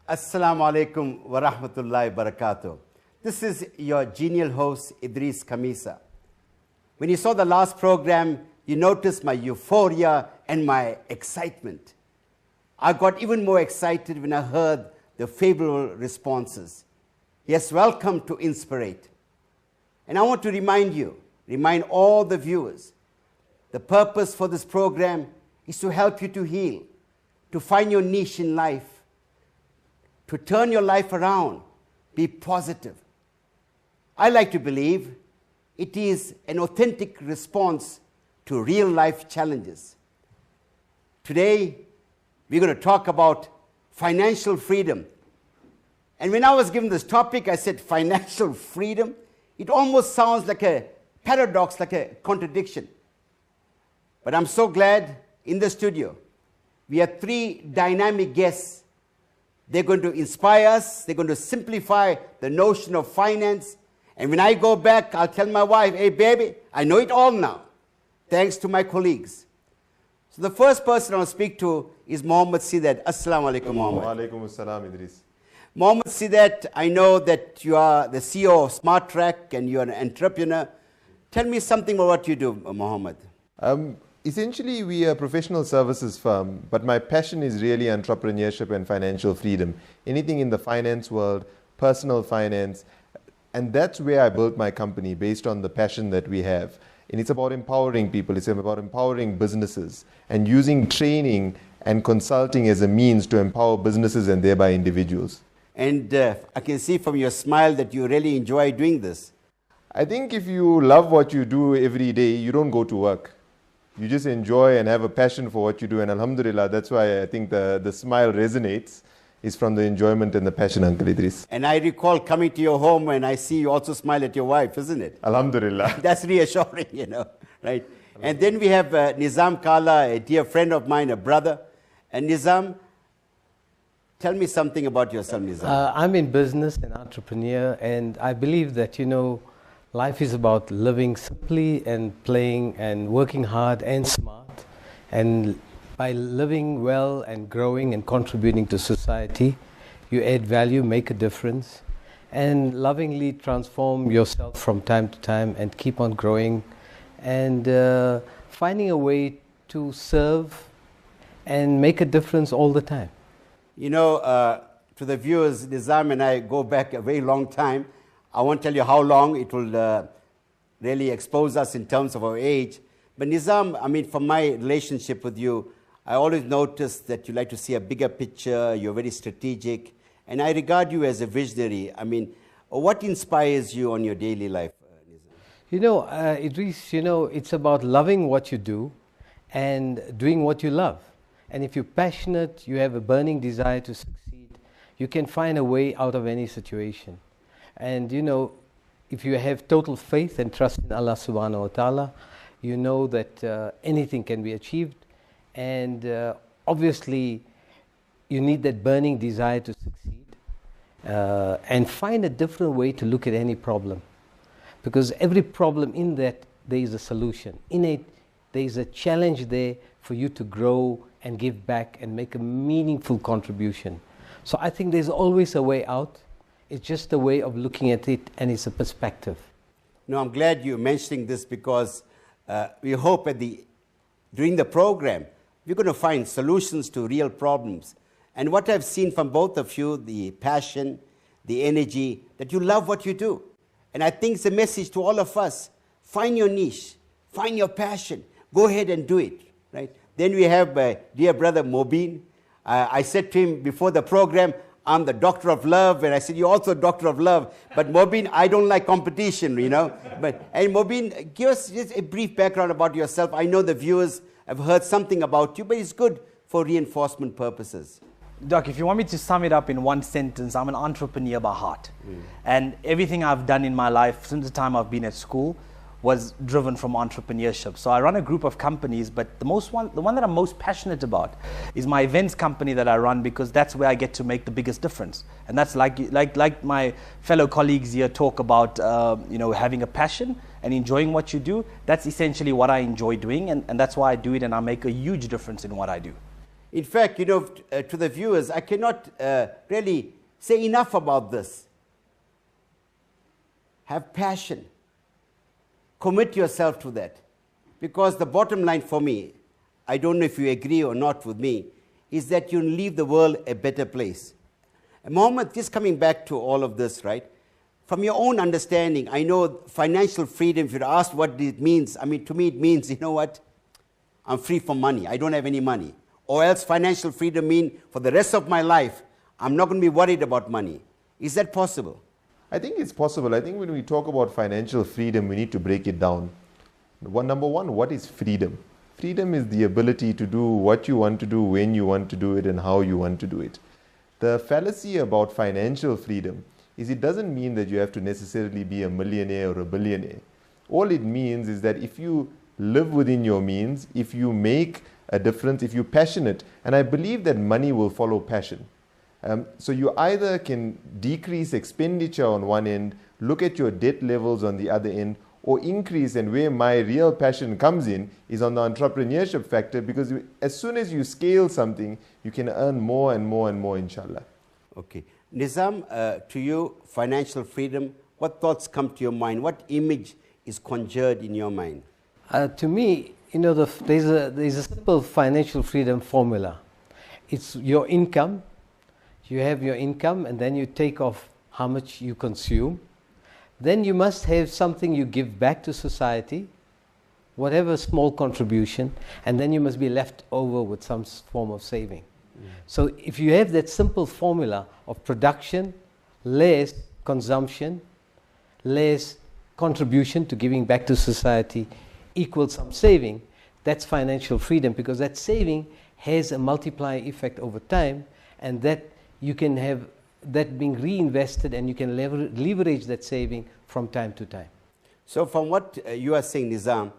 Assalamu alaikum wa rahmatullahi wa barakatuh. This is your genial host, Idris Kamisa. When you saw the last program, you noticed my euphoria and my excitement. I got even more excited when I heard the favorable responses. Yes, welcome to INSPIRATE. And I want to remind all the viewers, the purpose for this program is to help you to heal, to find your niche in life, to turn your life around, be positive. I like to believe it is an authentic response to real life challenges. Today, we're going to talk about financial freedom. And when I was given this topic, I said financial freedom. It almost sounds like a paradox, like a contradiction. But I'm so glad in the studio, we have three dynamic guests. They're going to inspire us. They're going to simplify the notion of finance. And when I go back, I'll tell my wife, hey, baby, I know it all now, thanks to my colleagues. So the first person I'll speak to is Mohammed Sidat. Assalamu alaikum, Mohammed. Wa alaikum assalam, Idris. Mohammed Sidat, I know that you are the CEO of Smart Track and you're an entrepreneur. Tell me something about what you do, Mohammed. Essentially, we are a professional services firm, but my passion is really entrepreneurship and financial freedom. Anything in the finance world, personal finance, and that's where I built my company based on the passion that we have. And it's about empowering people, it's about empowering businesses, and using training and consulting as a means to empower businesses and thereby individuals. And I can see from your smile that you really enjoy doing this. I think if you love what you do every day, you don't go to work. You just enjoy and have a passion for what you do. And alhamdulillah, that's why I think the smile resonates, is from the enjoyment and the passion, Uncle Idris. And I recall coming to your home and I see you also smile at your wife, isn't it? Alhamdulillah. That's reassuring, right? And then we have Nizam Kala, a dear friend of mine, a brother. And Nizam, tell me something about yourself, Nizam. I'm in business, an entrepreneur, and I believe that, life is about living simply and playing and working hard and smart. And by living well and growing and contributing to society, you add value, make a difference, and lovingly transform yourself from time to time and keep on growing and finding a way to serve and make a difference all the time. To the viewers, Nizam and I go back a very long time. I won't tell you how long. It will really expose us in terms of our age. But Nizam, from my relationship with you, I always noticed that you like to see a bigger picture, you're very strategic, and I regard you as a visionary. What inspires you on your daily life, Nizam? Idris, it's about loving what you do and doing what you love. And if you're passionate, you have a burning desire to succeed, you can find a way out of any situation. And if you have total faith and trust in Allah subhanahu wa ta'ala, you know that anything can be achieved. And obviously, you need that burning desire to succeed and find a different way to look at any problem. Because every problem in that, there is a solution. In it, there is a challenge there for you to grow and give back and make a meaningful contribution. So I think there's always a way out. It's just a way of looking at it, and it's a perspective. No, I'm glad you're mentioning this because we hope during the program, we're going to find solutions to real problems. And what I've seen from both of you, the passion, the energy, that you love what you do. And I think it's a message to all of us. Find your niche, find your passion, go ahead and do it, right? Then we have dear brother Mobeen. I said to him before the program, I'm the doctor of love, and I said, you're also a doctor of love. But Mobeen, I don't like competition, And Mobeen, give us just a brief background about yourself. I know the viewers have heard something about you, but it's good for reinforcement purposes. Doc, if you want me to sum it up in one sentence, I'm an entrepreneur by heart. And everything I've done in my life since the time I've been at school was driven from entrepreneurship. So I run a group of companies, but the one that I'm most passionate about is my events company that I run, because that's where I get to make the biggest difference. And that's like my fellow colleagues here talk about, having a passion and enjoying what you do. That's essentially what I enjoy doing, and that's why I do it, and I make a huge difference in what I do. In fact, to the viewers, I cannot really say enough about this. Have passion. Commit yourself to that. Because the bottom line for me, I don't know if you agree or not with me, is that you leave the world a better place. And Mohammed, just coming back to all of this, right? From your own understanding, I know financial freedom, if you're asked what it means, I mean, to me it means, you know what? I'm free from money. I don't have any money. Or else financial freedom means for the rest of my life, I'm not going to be worried about money. Is that possible? I think it's possible. I think when we talk about financial freedom, we need to break it down. Number one, what is freedom? Freedom is the ability to do what you want to do, when you want to do it, and how you want to do it. The fallacy about financial freedom is it doesn't mean that you have to necessarily be a millionaire or a billionaire. All it means is that if you live within your means, if you make a difference, if you're passionate, and I believe that money will follow passion. So you either can decrease expenditure on one end, look at your debt levels on the other end, or increase, and where my real passion comes in is on the entrepreneurship factor, because as soon as you scale something, you can earn more and more and more, inshallah. Okay. Nizam, to you, financial freedom, what thoughts come to your mind? What image is conjured in your mind? To me, there's a simple financial freedom formula. It's your income. You have your income, and then you take off how much you consume. Then you must have something you give back to society, whatever small contribution, and then you must be left over with some form of saving. So if you have that simple formula of production, less consumption, less contribution to giving back to society, equals some saving, that's financial freedom, because that saving has a multiplier effect over time, and that you can have that being reinvested, and you can leverage that saving from time to time. So from what you are saying, Nizam,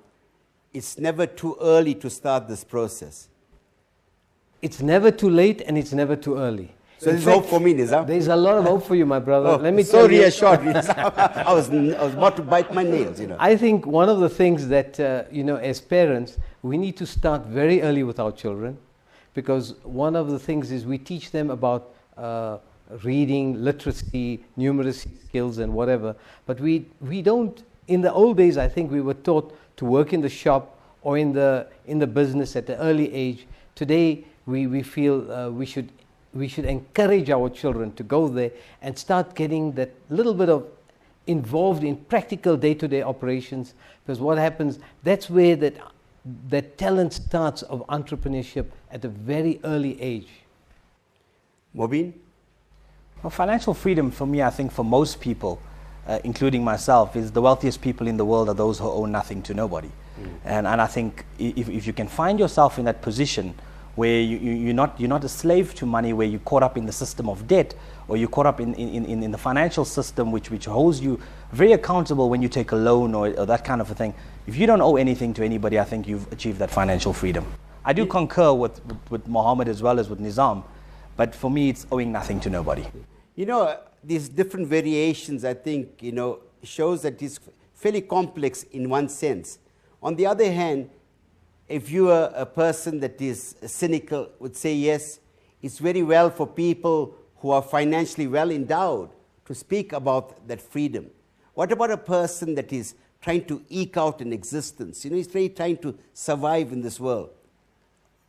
it's never too early to start this process. It's never too late, and it's never too early. So there's hope for me, Nizam. There's a lot of hope for you, my brother. Oh, let me so tell you. reassured. I was about to bite my nails, I think one of the things that, as parents, we need to start very early with our children, because one of the things is we teach them about reading, literacy, numeracy skills, and whatever. But we don't. In the old days, I think we were taught to work in the shop or in the business at an early age. Today, we feel we should encourage our children to go there and start getting that little bit of involved in practical day-to-day operations, because what happens, that's where that talent starts of entrepreneurship at a very early age. Mobeen? Well, financial freedom for me, I think for most people, including myself, is the wealthiest people in the world are those who owe nothing to nobody. And I think if you can find yourself in that position where you're not a slave to money, where you're caught up in the system of debt, or you're caught up in the financial system which holds you very accountable when you take a loan or that kind of a thing. If you don't owe anything to anybody, I think you've achieved that financial freedom. I do concur with Mohammed as well as with Nizam, but for me it's owing nothing to nobody. These different variations, I think, shows that it's fairly complex in one sense. On the other hand, if you are a person that is cynical, would say yes, it's very well for people who are financially well endowed to speak about that freedom. What about a person that is trying to eke out an existence? He's really trying to survive in this world.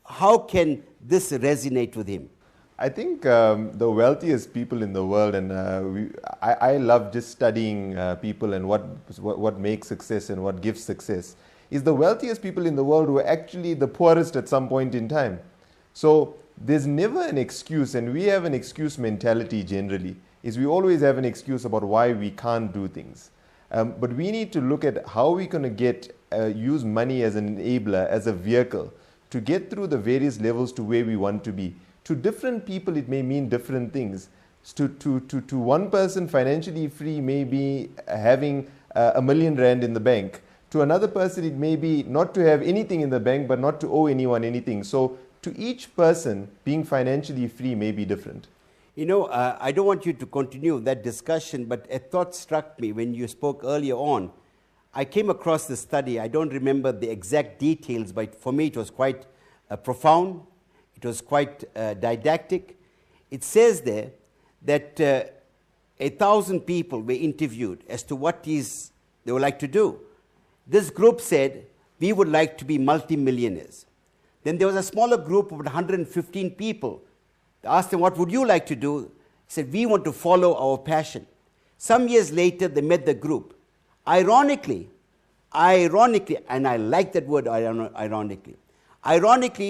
How can this resonate with him? I think the wealthiest people in the world, and I love just studying people and what makes success and what gives success, is the wealthiest people in the world were actually the poorest at some point in time. So there's never an excuse, and we have an excuse mentality generally, is we always have an excuse about why we can't do things. But we need to look at how we're going to use money as an enabler, as a vehicle, to get through the various levels to where we want to be. To different people, it may mean different things. To one person, financially free may be having R1 million in the bank. To another person, it may be not to have anything in the bank, but not to owe anyone anything. So to each person, being financially free may be different. I don't want you to continue that discussion, but a thought struck me when you spoke earlier on. I came across this study. I don't remember the exact details, but for me it was quite profound. It was quite didactic. It says there that 1,000 people were interviewed as to what they would like to do. This group said, we would like to be multimillionaires. Then there was a smaller group of 115 people. They asked them, what would you like to do? He said, we want to follow our passion. Some years later, they met the group. Ironically, and I like that word ironically,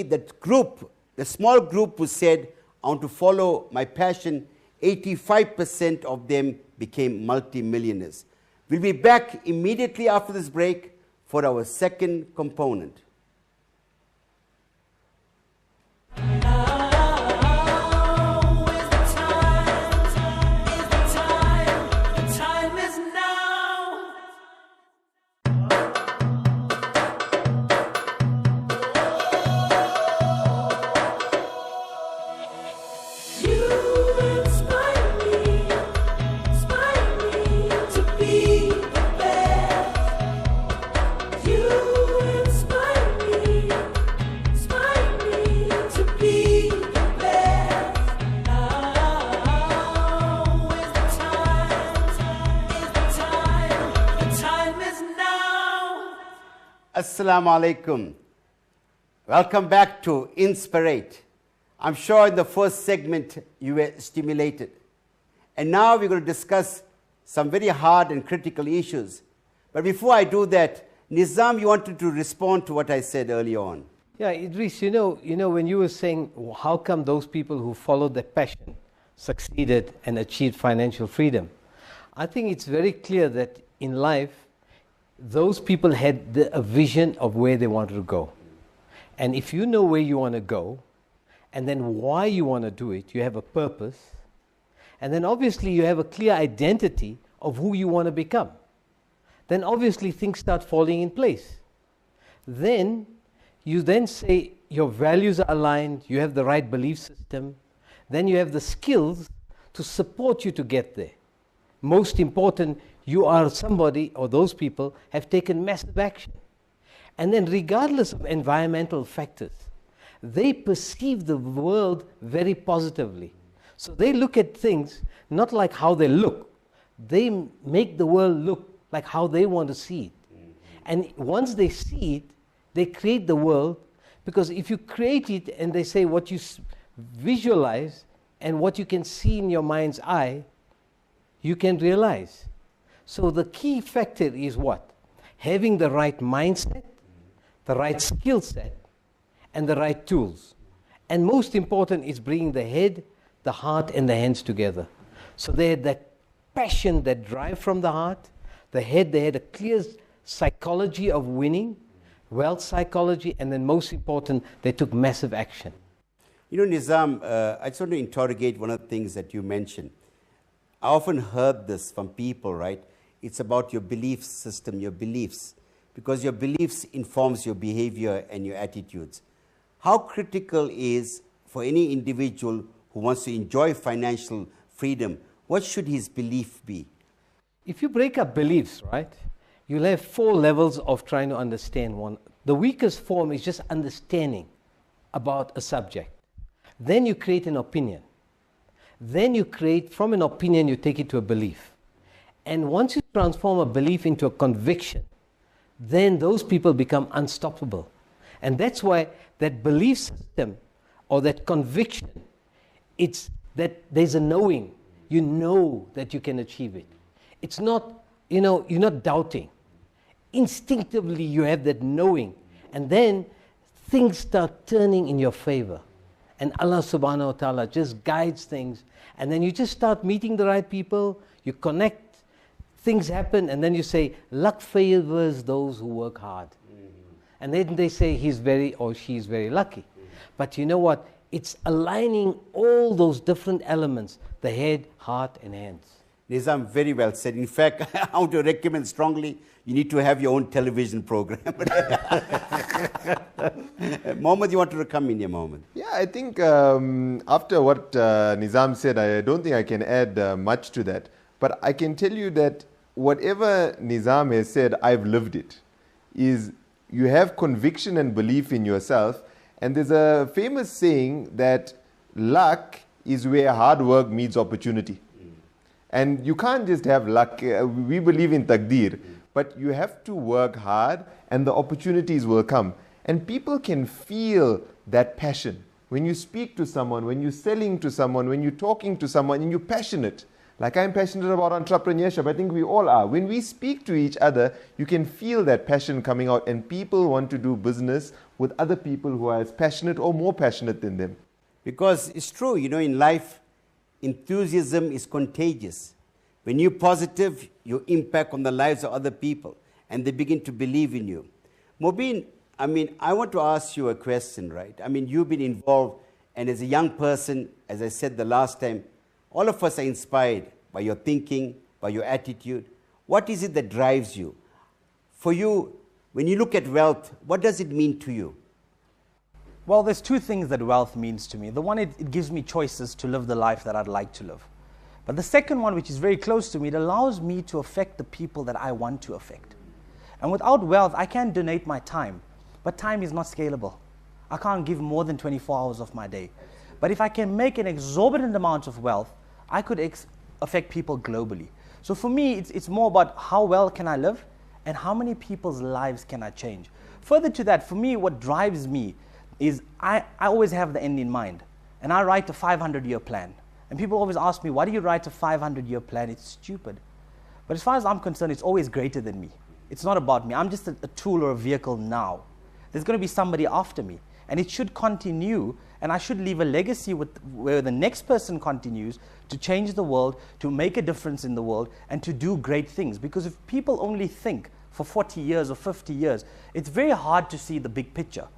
that group, the small group who said, I want to follow my passion, 85% of them became multimillionaires. We'll be back immediately after this break for our second component. Assalamu alaikum. Welcome back to INSPIRATE. I'm sure in the first segment you were stimulated. And now we're going to discuss some very hard and critical issues. But before I do that, Nizam, you wanted to respond to what I said earlier on. Yeah, Idris, you know, when you were saying how come those people who followed their passion succeeded and achieved financial freedom, I think it's very clear that in life, those people had a vision of where they wanted to go. And if you know where you want to go, and then why you want to do it, you have a purpose, and then obviously you have a clear identity of who you want to become, then obviously things start falling in place. Then you then say your values are aligned, you have the right belief system, then you have the skills to support you to get there. Most important, you are somebody, or those people have taken massive action. And then regardless of environmental factors, they perceive the world very positively. So they look at things not like how they look. They make the world look like how they want to see it. And once they see it, they create the world, because if you create it and they say what you visualize and what you can see in your mind's eye, you can realize. So the key factor is what? Having the right mindset, the right skill set, and the right tools. And most important is bringing the head, the heart, and the hands together. So they had that passion, that drive from the heart. The head, they had a clear psychology of winning, wealth psychology, and then most important, they took massive action. You know, Nizam, I just want to interrogate one of the things that you mentioned. I often heard this from people, right? It's about your belief system, your beliefs, because your beliefs informs your behavior and your attitudes. How critical is for any individual who wants to enjoy financial freedom, what should his belief be? If you break up beliefs, right, you'll have 4 levels of trying to understand one. The weakest form is just understanding about a subject. Then you create an opinion. Then you create, from an opinion, you take it to a belief. And once you transform a belief into a conviction, then those people become unstoppable. And that's why that belief system or that conviction, it's that there's a knowing. You know that you can achieve it. It's not, you're not doubting. Instinctively you have that knowing. And then things start turning in your favor. And Allah subhanahu wa ta'ala just guides things. And then you just start meeting the right people, you connect, things happen, and then you say, luck favors those who work hard. And then they say he's very or she's very lucky. But you know what? It's aligning all those different elements, the head, heart, and hands. Nizam, very well said. In fact, I want to recommend strongly, you need to have your own television program. Mohammed, you want to come in here, Mohammed? Yeah, I think after what Nizam said, I don't think I can add much to that. But I can tell you that whatever Nizam has said, I've lived it. Is you have conviction and belief in yourself, And there's a famous saying that luck is where hard work meets opportunity. And you can't just have luck. We believe in taqdeer, but you have to work hard and the opportunities will come. And people can feel that passion. When you speak to someone, when you're selling to someone, when you're talking to someone and you're passionate, like I'm passionate about entrepreneurship, I think we all are. When we speak to each other, you can feel that passion coming out and people want to do business with other people who are as passionate or more passionate than them. Because it's true, in life, enthusiasm is contagious. When you're positive, you impact on the lives of other people and they begin to believe in you. Mobeen, I want to ask you a question, right? You've been involved, and as a young person, as I said the last time, all of us are inspired by your thinking, by your attitude. What is it that drives you? For you, when you look at wealth, what does it mean to you? Well, there's two things that wealth means to me. The one, it gives me choices to live the life that I'd like to live. But the second one, which is very close to me, it allows me to affect the people that I want to affect. And without wealth, I can donate my time, but time is not scalable. I can't give more than 24 hours of my day. But if I can make an exorbitant amount of wealth, I could affect people globally. So for me, it's more about how well can I live and how many people's lives can I change. Further to that, for me, what drives me is I always have the end in mind. And I write a 500-year plan. And people always ask me, why do you write a 500-year plan? It's stupid. But as far as I'm concerned, it's always greater than me. It's not about me. I'm just a tool or a vehicle now. There's going to be somebody after me. And it should continue, and I should leave a legacy where the next person continues to change the world, to make a difference in the world, and to do great things. Because if people only think for 40 years or 50 years, it's very hard to see the big picture.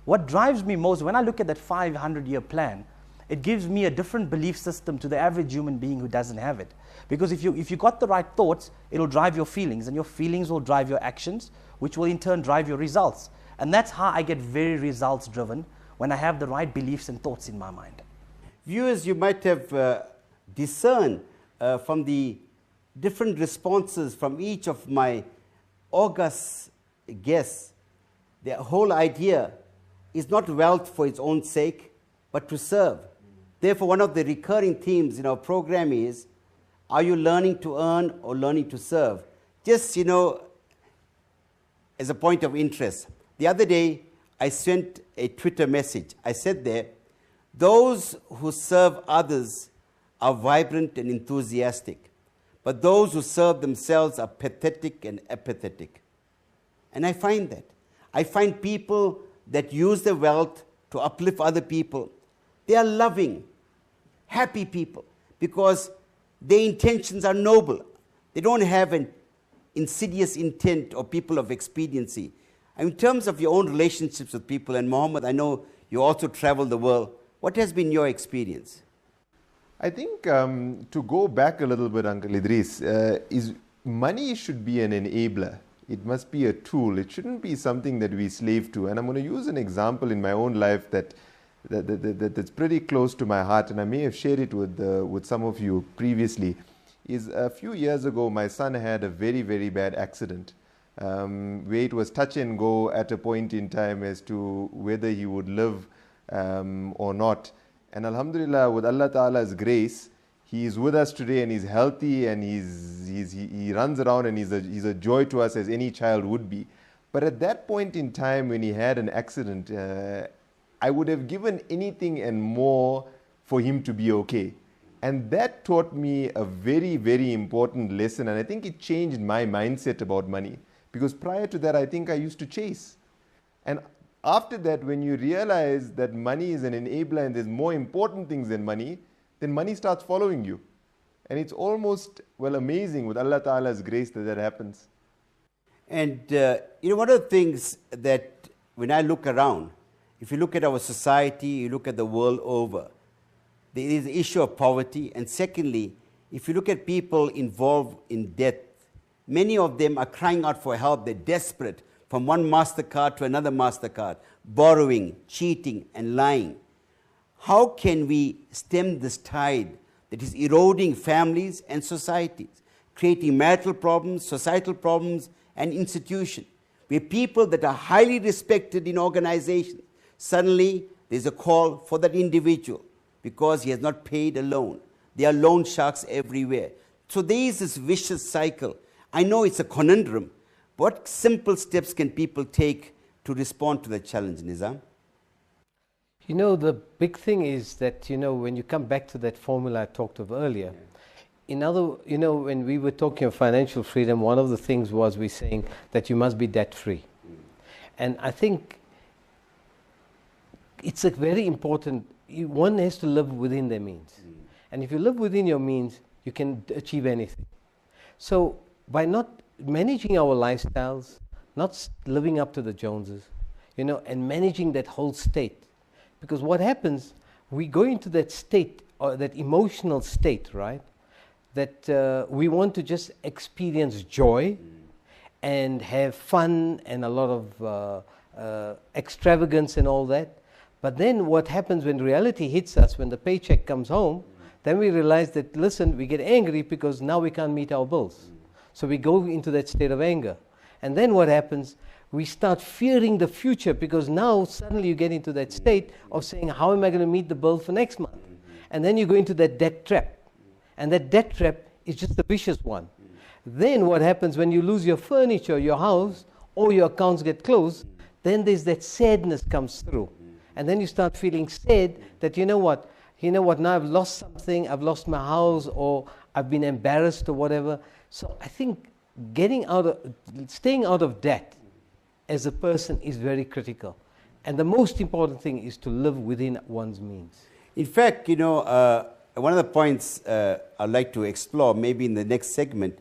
What drives me most, when I look at that 500-year plan, it gives me a different belief system to the average human being who doesn't have it. Because if you got the right thoughts, it'll drive your feelings, and your feelings will drive your actions, which will in turn drive your results. And that's how I get very results driven, when I have the right beliefs and thoughts in my mind. Viewers, you might have discerned from the different responses from each of my august guests, the whole idea is not wealth for its own sake, but to serve. Therefore, one of the recurring themes in our program is, are you learning to earn or learning to serve? Just, as a point of interest. The other day, I sent a Twitter message. I said there, those who serve others are vibrant and enthusiastic, but those who serve themselves are pathetic and apathetic. And I find that. I find people that use their wealth to uplift other people, they are loving, happy people, because their intentions are noble. They don't have an insidious intent or people of expediency. In terms of your own relationships with people, and Mohammed, I know you also travel the world, what has been your experience? I think to go back a little bit, Uncle Idris, is money should be an enabler. It must be a tool. It shouldn't be something that we slave to. And I'm going to use an example in my own life that's pretty close to my heart, and I may have shared it with some of you previously. Is a few years ago, my son had a very, very bad accident, where it was touch and go at a point in time as to whether he would live or not. And alhamdulillah, with Allah Ta'ala's grace, he is with us today and he's healthy and he runs around and he's a joy to us as any child would be. But at that point in time when he had an accident, I would have given anything and more for him to be okay. And that taught me a very, very important lesson. And I think it changed my mindset about money. Because prior to that, I think I used to chase. And after that, when you realize that money is an enabler and there's more important things than money, then money starts following you. And it's almost, amazing with Allah Ta'ala's grace that happens. And, one of the things that when I look around, if you look at our society, you look at the world over, there is the issue of poverty. And secondly, if you look at people involved in debt, many of them are crying out for help. They're desperate, from one MasterCard to another MasterCard, borrowing, cheating, and lying. How can we stem this tide that is eroding families and societies, creating marital problems, societal problems, and institutions, where people that are highly respected in organizations, suddenly there's a call for that individual because he has not paid a loan. There are loan sharks everywhere. So there is this vicious cycle. I know it's a conundrum. What simple steps can people take to respond to the challenge, Nizam? You know, the big thing is that, you know, when you come back to that formula I talked of earlier, when we were talking of financial freedom, one of the things was we saying that you must be debt-free. And I think it's a very important, one has to live within their means. And if you live within your means, you can achieve anything. So by not managing our lifestyles, not living up to the Joneses, you know, and managing that whole state. Because what happens, we go into that state, or that emotional state, right? That we want to just experience joy and have fun and a lot of extravagance and all that. But then what happens when reality hits us, when the paycheck comes home, then we realize that, listen, we get angry because now we can't meet our bills. So we go into that state of anger. And then what happens? We start fearing the future because now suddenly you get into that state of saying, how am I going to meet the bill for next month? And then you go into that debt trap. And that debt trap is just the vicious one. Then what happens when you lose your furniture, your house, or your accounts get closed, then there's that sadness comes through. And then you start feeling sad that, you know what, now I've lost something, I've lost my house, or I've been embarrassed or whatever. So I think staying out of debt as a person is very critical. And the most important thing is to live within one's means. In fact, you know, one of the points I'd like to explore maybe in the next segment,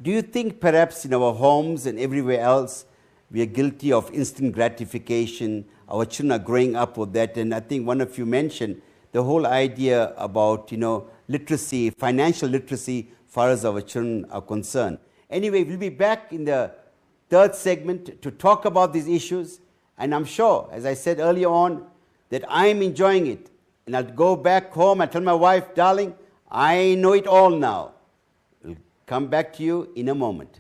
do you think perhaps in our homes and everywhere else we are guilty of instant gratification? Our children are growing up with that, and I think one of you mentioned the whole idea about, you know, literacy, financial literacy, far as our children are concerned. Anyway, we'll be back in the third segment to talk about these issues, and I'm sure, as I said earlier on, that I'm enjoying it. And I'll go back home and tell my wife, darling, I know it all now. We'll come back to you in a moment.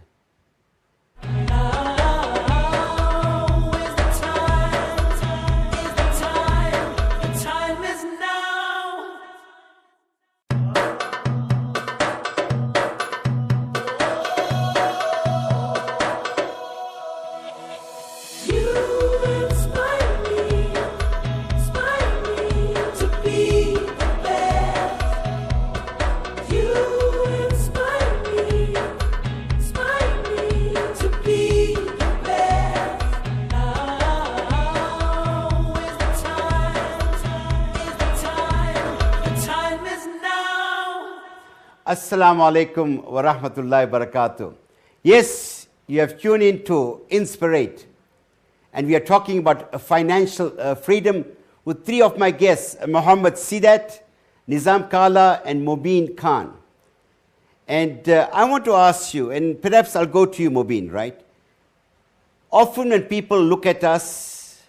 Assalamu alaikum wa rahmatullahi wa barakatuh. Yes, you have tuned in to INSPIRATE, and we are talking about financial freedom with three of my guests, Muhammad Sidat, Nizam Kala, and Mobeen Khan. And I want to ask you, and perhaps I'll go to you, Mobeen, right? Often when people look at us,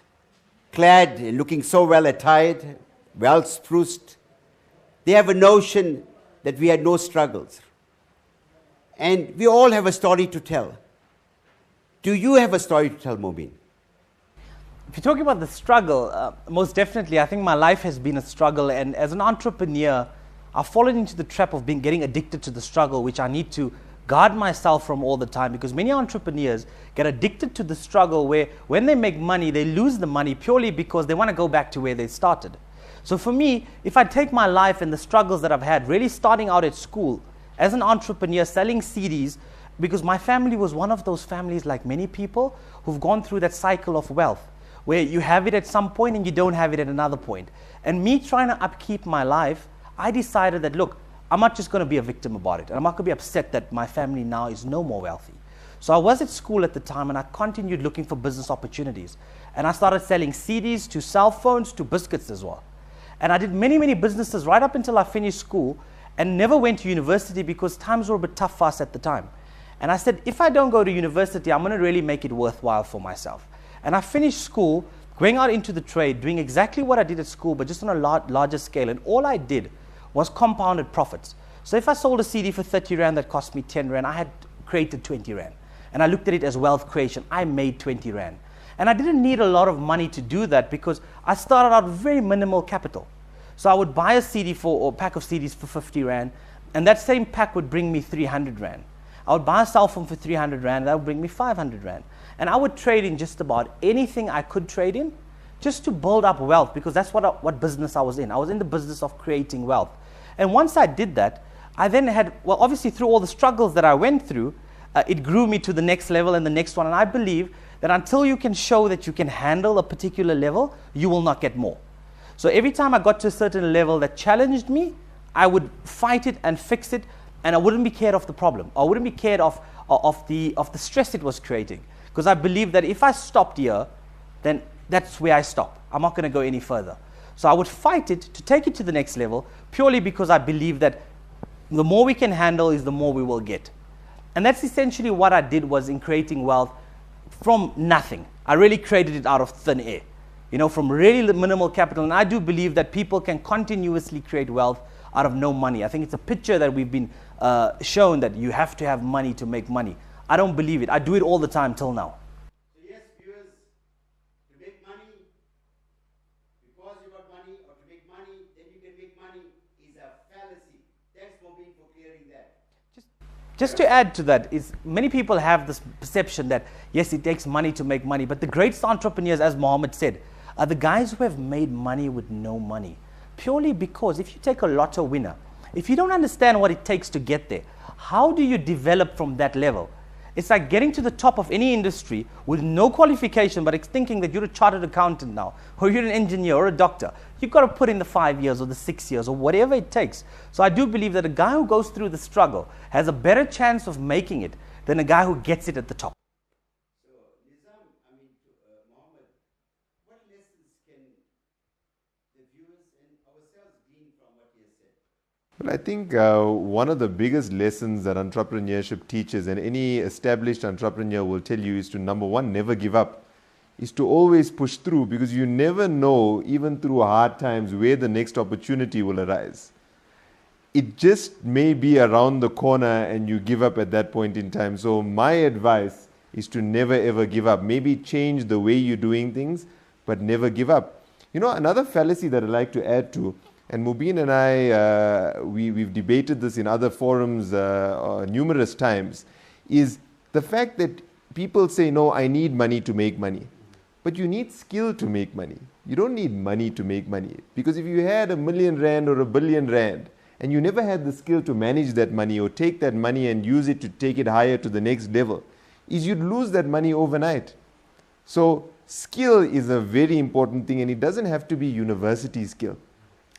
clad, looking so well attired, well spruced, they have a notion that we had no struggles. And we all have a story to tell. Do you have a story to tell, Mobeen? If you're talking about the struggle, most definitely, I think my life has been a struggle. And as an entrepreneur, I've fallen into the trap of getting addicted to the struggle, which I need to guard myself from all the time. Because many entrepreneurs get addicted to the struggle where when they make money, they lose the money purely because they want to go back to where they started. So for me, if I take my life and the struggles that I've had, really starting out at school, as an entrepreneur, selling CDs, because my family was one of those families, like many people, who've gone through that cycle of wealth, where you have it at some point and you don't have it at another point. And me trying to upkeep my life, I decided that, look, I'm not just going to be a victim about it. And I'm not going to be upset that my family now is no more wealthy. So I was at school at the time, and I continued looking for business opportunities. And I started selling CDs to cell phones to biscuits as well. And I did many, many businesses right up until I finished school and never went to university because times were a bit tough for us at the time. And I said, if I don't go to university, I'm going to really make it worthwhile for myself. And I finished school, going out into the trade, doing exactly what I did at school, but just on a larger scale. And all I did was compounded profits. So if I sold a CD for 30 Rand that cost me 10 Rand, I had created 20 Rand. And I looked at it as wealth creation. I made 20 Rand. And I didn't need a lot of money to do that because I started out with very minimal capital. So I would buy a CD or a pack of CDs for 50 Rand, and that same pack would bring me 300 Rand. I would buy a cell phone for 300 Rand, and that would bring me 500 Rand. And I would trade in just about anything I could trade in just to build up wealth, because that's what business I was in. I was in the business of creating wealth. And once I did that, I then had, well, obviously through all the struggles that I went through, it grew me to the next level and the next one. And I believe that until you can show that you can handle a particular level, you will not get more. So every time I got to a certain level that challenged me, I would fight it and fix it, and I wouldn't be cared of the problem. I wouldn't be cared of the stress it was creating. Because I believe that if I stopped here, then that's where I stop. I'm not going to go any further. So I would fight it to take it to the next level, purely because I believe that the more we can handle is the more we will get. And that's essentially what I did, was in creating wealth from nothing. I really created it out of thin air, from really minimal capital. And I do believe that people can continuously create wealth out of no money. I think it's a picture that we've been shown that you have to have money to make money. I don't believe it. I do it all the time till now. So yes, viewers, to make money, because you got money, or to make money, then you can make money, is a fallacy. Thanks for clearing that. Just to add to that, is many people have this perception that, yes, it takes money to make money, but the greatest entrepreneurs, as Mohammed said, are the guys who have made money with no money. Purely because if you take a lotto winner, if you don't understand what it takes to get there, how do you develop from that level? It's like getting to the top of any industry with no qualification, but it's thinking that you're a chartered accountant now, or you're an engineer or a doctor. You've got to put in the 5 years or the 6 years or whatever it takes. So I do believe that a guy who goes through the struggle has a better chance of making it than a guy who gets it at the top. So, Nizam, Mohammed, what lessons can the viewers and ourselves glean from what he has said? Well, I think one of the biggest lessons that entrepreneurship teaches, and any established entrepreneur will tell you, is to, number one, never give up. Is to always push through, because you never know, even through hard times, where the next opportunity will arise. It just may be around the corner and you give up at that point in time. So my advice is to never ever give up. Maybe change the way you're doing things, but never give up. Another fallacy that I like to add to, and Mubin and I, we've debated this in other forums numerous times, is the fact that people say, no, I need money to make money. But you need skill to make money. You don't need money to make money. Because if you had R1 million or R1 billion, and you never had the skill to manage that money or take that money and use it to take it higher to the next level, you'd lose that money overnight. So skill is a very important thing, and it doesn't have to be university skill.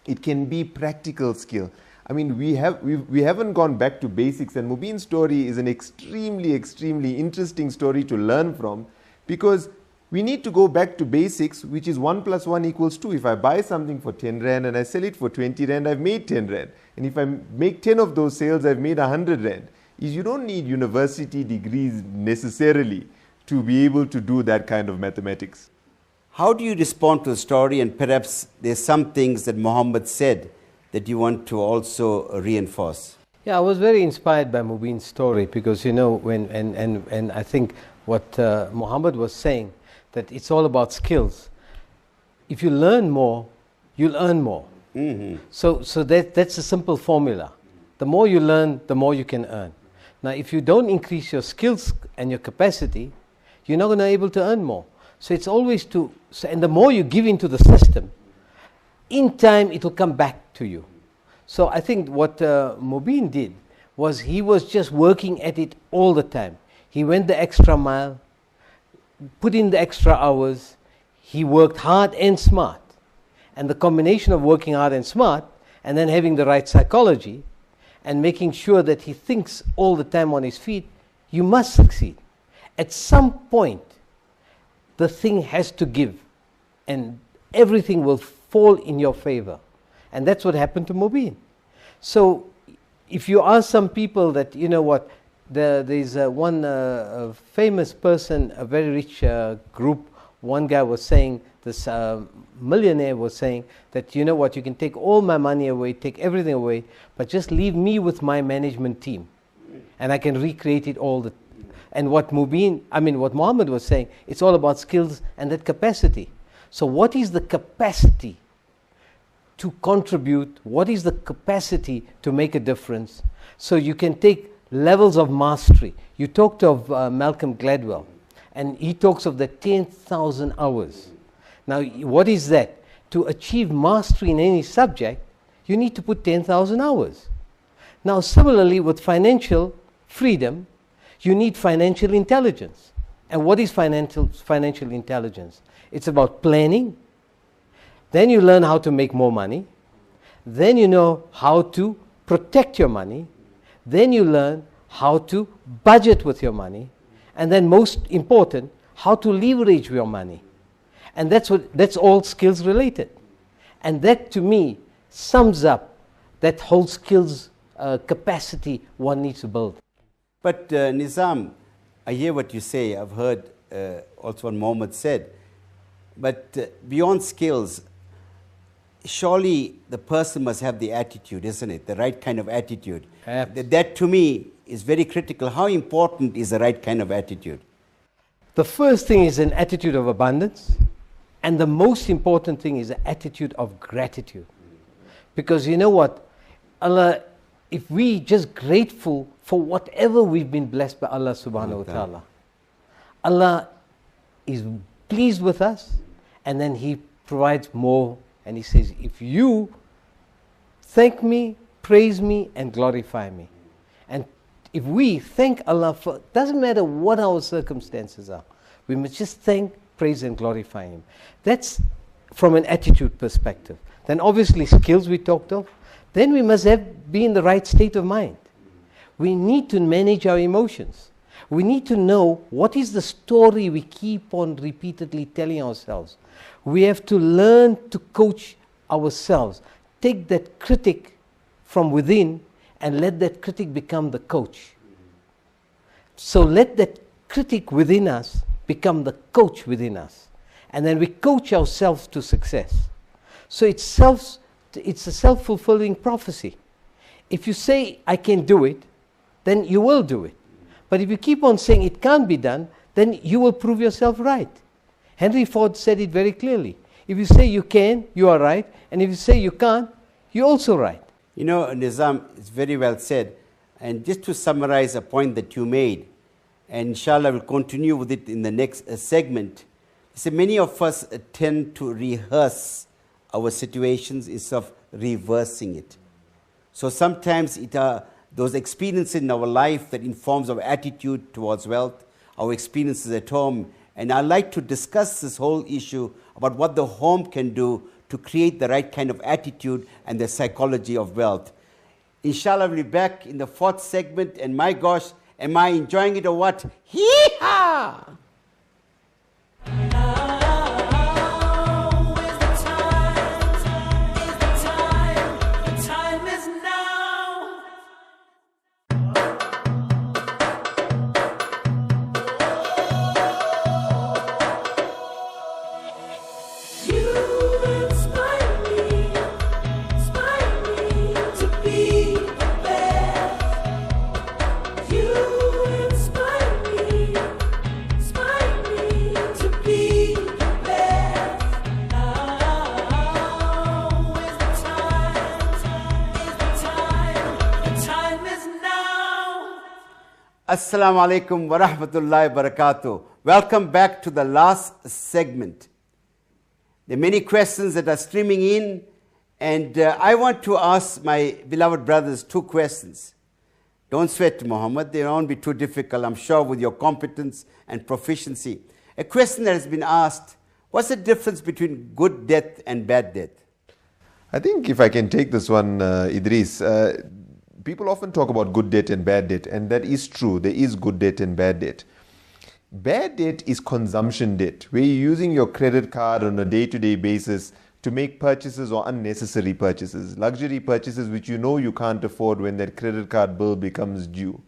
It can be practical skill. I mean, we haven't gone back to basics, and Mubin's story is an extremely, extremely interesting story to learn from, because we need to go back to basics, which is 1 + 1 = 2. If I buy something for 10 Rand and I sell it for 20 Rand, I've made 10 Rand. And if I make 10 of those sales, I've made 100 Rand. You don't need university degrees necessarily to be able to do that kind of mathematics. How do you respond to the story, and perhaps there's some things that Mohammed said that you want to also reinforce? Yeah, I was very inspired by Mubin's story, because when I think what Mohammed was saying, that it's all about skills. If you learn more, you'll earn more. Mm-hmm. So that's a simple formula. The more you learn, the more you can earn. Now, if you don't increase your skills and your capacity, you're not going to be able to earn more. So it's always and the more you give into the system, in time it will come back to you. So I think what Mubin did was, he was just working at it all the time. He went the extra mile, put in the extra hours, he worked hard and smart. And the combination of working hard and smart, and then having the right psychology, and making sure that he thinks all the time on his feet, you must succeed. At some point, the thing has to give, and everything will fall in your favor. And that's what happened to Mubin. So if you ask some people that, there's one famous person, a very rich group, one guy was saying, this millionaire was saying that, you can take all my money away, take everything away, but just leave me with my management team, and I can recreate it all and what Muhammad was saying, it's all about skills and that capacity. So what is the capacity to contribute? What is the capacity to make a difference? So you can take levels of mastery. You talked of Malcolm Gladwell, and he talks of the 10,000 hours. Now, what is that? To achieve mastery in any subject, you need to put 10,000 hours. Now, similarly, with financial freedom, you need financial intelligence. And what is financial intelligence? It's about planning. Then you learn how to make more money. Then you know how to protect your money. Then you learn how to budget with your money. And then most important, how to leverage your money. And that's all skills related. And that to me sums up that whole skills capacity one needs to build. But Nizam, I hear what you say. I've heard also what Mohammed said. But beyond skills, surely the person must have the attitude, isn't it? The right kind of attitude. That to me is very critical. How important is the right kind of attitude? The first thing is an attitude of abundance. And the most important thing is an attitude of gratitude. Because you know what? Allah, if we just grateful for whatever we've been blessed by Allah subhanahu wa ta'ala, Allah is pleased with us, and then He provides more, and He says, if you thank me, praise me, and glorify me. And if we thank Allah for, doesn't matter what our circumstances are, we must just thank, praise, and glorify Him. That's from an attitude perspective. Then obviously skills we talked of. Then we must be in the right state of mind. We need to manage our emotions. We need to know what is the story we keep on repeatedly telling ourselves. We have to learn to coach ourselves. Take that critic from within and let that critic become the coach. So let that critic within us become the coach within us. And then we coach ourselves to success. So it's a self-fulfilling prophecy. If you say, I can do it, then you will do it. But if you keep on saying it can't be done, then you will prove yourself right. Henry Ford said it very clearly. If you say you can, you are right. And if you say you can't, you're also right. You know, Nizam, it's very well said. And just to summarize a point that you made, and inshallah we'll continue with it in the next segment. So many of us tend to rehearse our situations instead of reversing it. So sometimes it are those experiences in our life that informs our attitude towards wealth, our experiences at home. And I'd like to discuss this whole issue about what the home can do to create the right kind of attitude and the psychology of wealth. Inshallah, we'll be back in the fourth segment. And my gosh, am I enjoying it or what? Hee-haw! Assalamu alaikum wa rahmatullahi wa barakatuh. Welcome back to the last segment. There are many questions that are streaming in, and I want to ask my beloved brothers 2 questions. Don't sweat, Muhammad. They won't be too difficult, I'm sure, with your competence and proficiency. A question that has been asked, what's the difference between good debt and bad debt? I think if I can take this one, Idris, people often talk about good debt and bad debt, and that is true. There is good debt and bad debt. Bad debt is consumption debt, where you're using your credit card on a day-to-day basis to make purchases or unnecessary purchases, luxury purchases which you know you can't afford when that credit card bill becomes due.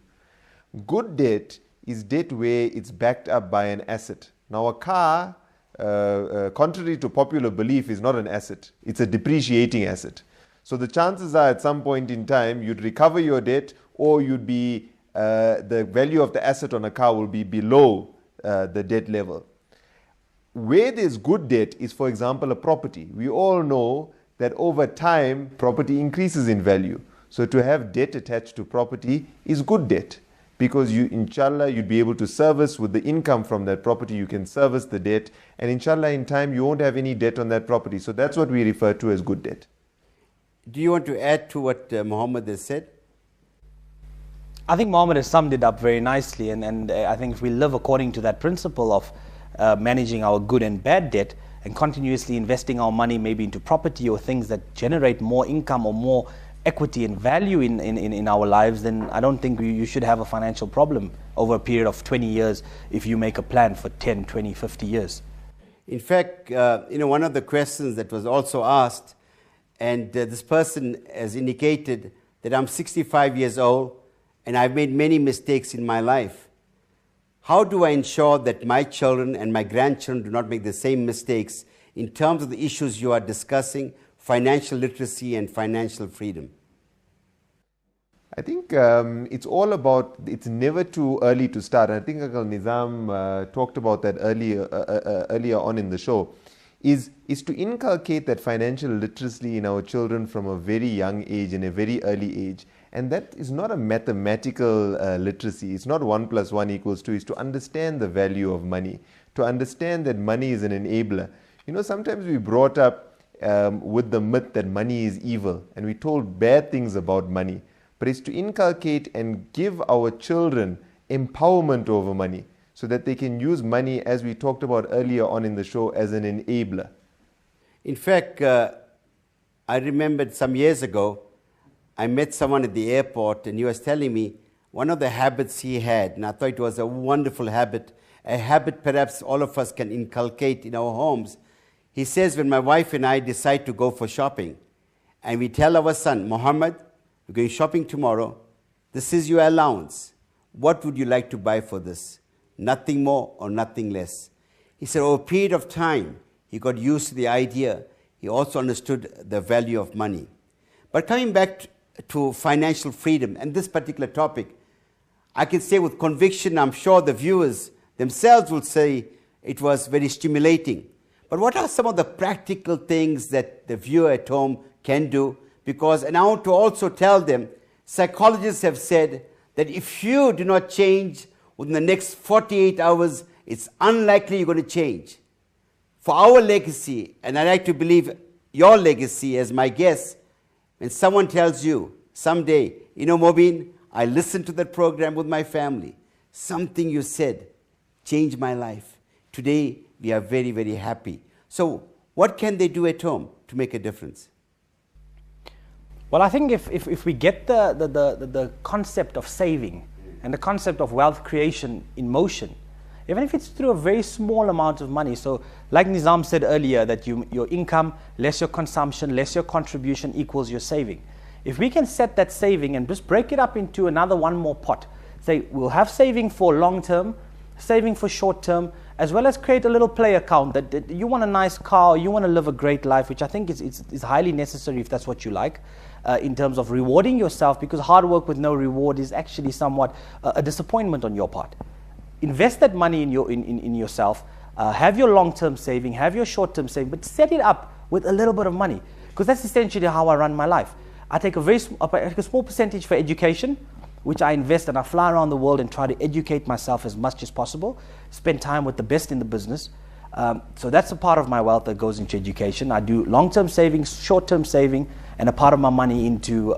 Good debt is debt where it's backed up by an asset. Now a car, contrary to popular belief, is not an asset. It's a depreciating asset. So the chances are at some point in time you'd recover your debt or you'd be the value of the asset on a car will be below the debt level. Where there's good debt is, for example, a property. We all know that over time, property increases in value. So to have debt attached to property is good debt, because you, inshallah, you'd be able to service with the income from that property. You can service the debt, and inshallah, in time, you won't have any debt on that property. So that's what we refer to as good debt. Do you want to add to what Muhammad has said? I think Mohammed has summed it up very nicely, and I think if we live according to that principle of managing our good and bad debt and continuously investing our money maybe into property or things that generate more income or more equity and value in our lives, then I don't think you should have a financial problem over a period of 20 years if you make a plan for 10, 20, 50 years. In fact, one of the questions that was also asked, and this person has indicated that I'm 65 years old and I've made many mistakes in my life. How do I ensure that my children and my grandchildren do not make the same mistakes in terms of the issues you are discussing, financial literacy and financial freedom? I think it's all about, it's never too early to start. I think Uncle Nizam talked about that earlier on in the show, is to inculcate that financial literacy in our children from a very young age and a very early age. And that is not a mathematical literacy. It's not 1 + 1 = 2. It's to understand the value of money, to understand that money is an enabler. Sometimes we brought up with the myth that money is evil, and we told bad things about money. But it's to inculcate and give our children empowerment over money so that they can use money, as we talked about earlier on in the show, as an enabler. In fact, I remembered some years ago, I met someone at the airport and he was telling me one of the habits he had, and I thought it was a wonderful habit, a habit perhaps all of us can inculcate in our homes. He says, when my wife and I decide to go for shopping, and we tell our son, Muhammad, we're going shopping tomorrow, this is your allowance. What would you like to buy for this? Nothing more or nothing less. He said, over a period of time, he got used to the idea. He also understood the value of money. But coming back to financial freedom and this particular topic, I can say with conviction, I'm sure the viewers themselves will say it was very stimulating. But what are some of the practical things that the viewer at home can do? Because, and I want to also tell them, psychologists have said that if you do not change within the next 48 hours, it's unlikely you're going to change. For our legacy, and I like to believe your legacy as my guest, when someone tells you someday, Mobeen, I listened to that program with my family, something you said changed my life. Today, we are very, very happy. So what can they do at home to make a difference? Well, I think if we get the concept of saving and the concept of wealth creation in motion, even if it's through a very small amount of money. So like Nizam said earlier, that your income, less your consumption, less your contribution equals your saving. If we can set that saving and just break it up into one more pot, say we'll have saving for long term, saving for short term, as well as create a little play account that you want a nice car, or you want to live a great life, which I think is highly necessary if that's what you like, in terms of rewarding yourself, because hard work with no reward is actually somewhat a disappointment on your part. Invest that money in yourself, have your long-term saving, have your short-term saving, but set it up with a little bit of money, because that's essentially how I run my life. I take a small percentage for education, which I invest, and I fly around the world and try to educate myself as much as possible, spend time with the best in the business. So that's a part of my wealth that goes into education. I do long-term savings, short-term saving, and a part of my money into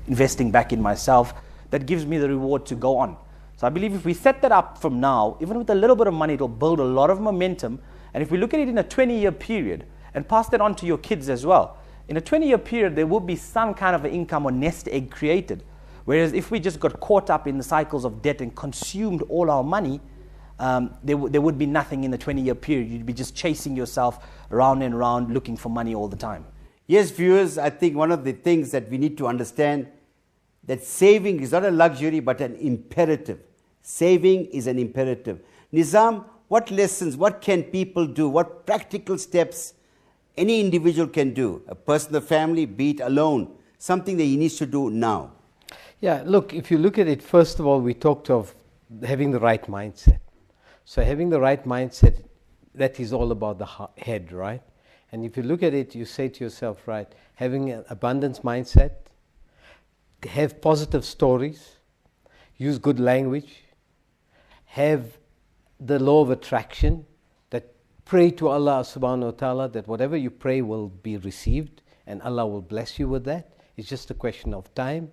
investing back in myself that gives me the reward to go on. So I believe if we set that up from now, even with a little bit of money, it'll build a lot of momentum. And if we look at it in a 20-year period and pass that on to your kids as well, in a 20-year period, there will be some kind of an income or nest egg created. Whereas if we just got caught up in the cycles of debt and consumed all our money, there would be nothing in the 20-year period. You'd be just chasing yourself round and round, looking for money all the time. Yes, viewers, I think one of the things that we need to understand, that saving is not a luxury but an imperative. Saving is an imperative. Nizam, what lessons, what can people do, what practical steps any individual can do, a person, the family, be it alone, something that he needs to do now? Yeah, look, if you look at it, first of all, we talked of having the right mindset. So having the right mindset, that is all about the head, right? And if you look at it, you say to yourself, right, having an abundance mindset, have positive stories, use good language, have the law of attraction, that pray to Allah subhanahu wa ta'ala that whatever you pray will be received and Allah will bless you with that. It's just a question of time.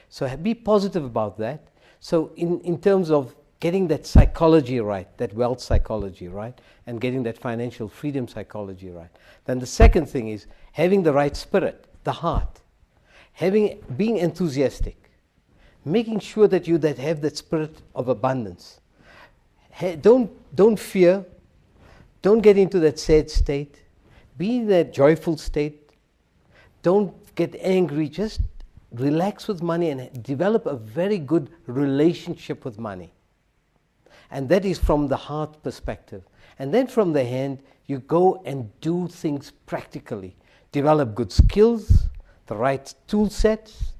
So be positive about that. So in terms of getting that psychology right, that wealth psychology right, and getting that financial freedom psychology right. Then the second thing is having the right spirit, the heart, being enthusiastic, making sure that you have that spirit of abundance. Don't fear, don't get into that sad state, be in that joyful state, don't get angry, just relax with money and develop a very good relationship with money. And that is from the heart perspective. And then from the hand, you go and do things practically. Develop good skills, the right tool sets,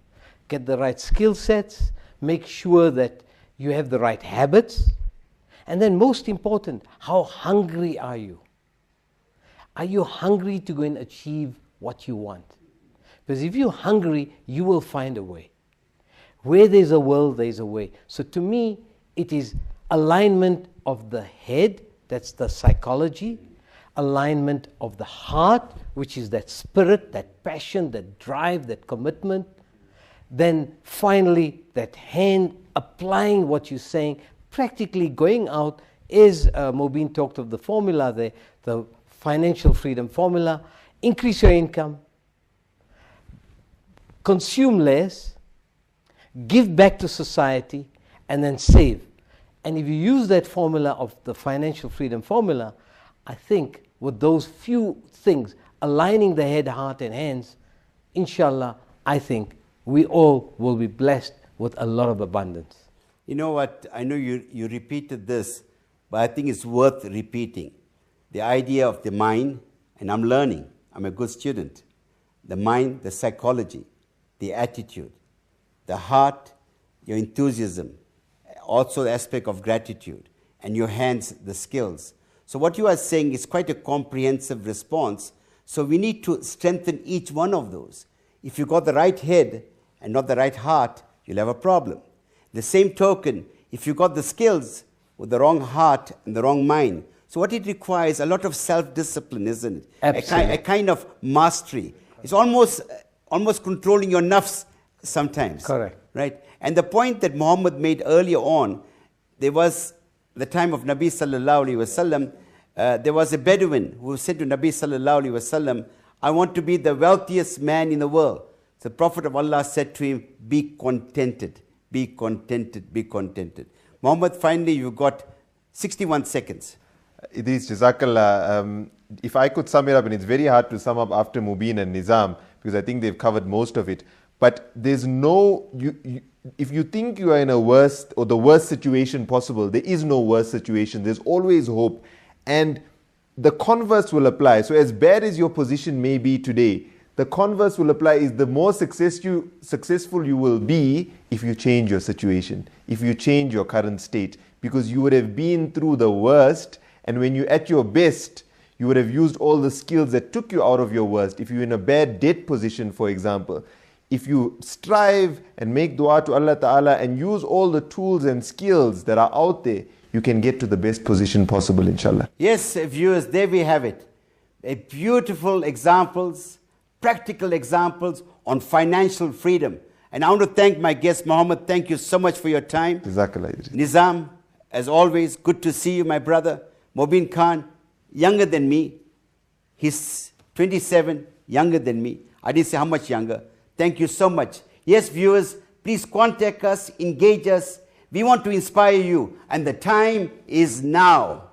get the right skill sets, make sure that you have the right habits. And then most important, how hungry are you? Are you hungry to go and achieve what you want? Because if you're hungry, you will find a way. Where there's a will, there's a way. So to me, it is alignment of the head, that's the psychology, alignment of the heart, which is that spirit, that passion, that drive, that commitment. Then finally, that hand, applying what you're saying, practically going out, is Mobeen talked of the formula there, the financial freedom formula. Increase your income, consume less, give back to society, and then save. And if you use that formula of the financial freedom formula, I think with those few things, aligning the head, heart, and hands, inshallah, I think we all will be blessed with a lot of abundance. You know what? I know you repeated this, but I think it's worth repeating. The idea of the mind, and I'm learning, I'm a good student. The mind, the psychology, the attitude, the heart, your enthusiasm, also the aspect of gratitude, and your hands, the skills. So what you are saying is quite a comprehensive response. So we need to strengthen each one of those. If you got the right head and not the right heart, you'll have a problem. The same token, if you got the skills with the wrong heart and the wrong mind, so what it requires, a lot of self-discipline, isn't it? Absolutely. A kind of mastery. It's almost controlling your nafs sometimes. Correct. Right? And the point that Muhammad made earlier on, there was the time of Nabi sallallahu alaihi wasallam, there was a Bedouin who said to Nabi sallallahu alaihi wasallam, I want to be the wealthiest man in the world. So the Prophet of Allah said to him, be contented, be contented, be contented. Muhammad, finally you got 61 seconds. Idris, Jazakallah. If I could sum it up, and it's very hard to sum up after Mubin and Nizam, because I think they've covered most of it. But there's no, if you think you are in a worst or the worst situation possible, there is no worst situation. There's always hope. And the converse will apply. So as bad as your position may be today, the converse will apply is the more successful you will be if you change your situation, if you change your current state. Because you would have been through the worst, and when you're at your best, you would have used all the skills that took you out of your worst. If you're in a bad debt position, for example, if you strive and make dua to Allah Ta'ala and use all the tools and skills that are out there, you can get to the best position possible, inshallah. Yes, viewers, there we have it. Beautiful examples, practical examples on financial freedom. And I want to thank my guest, Muhammad. Thank you so much for your time. Jazakallah. Nizam, as always, good to see you, my brother. Mobeen Khan, younger than me. He's 27, younger than me. I didn't say how much younger. Thank you so much. Yes, viewers, please contact us, engage us. We want to inspire you, and the time is now.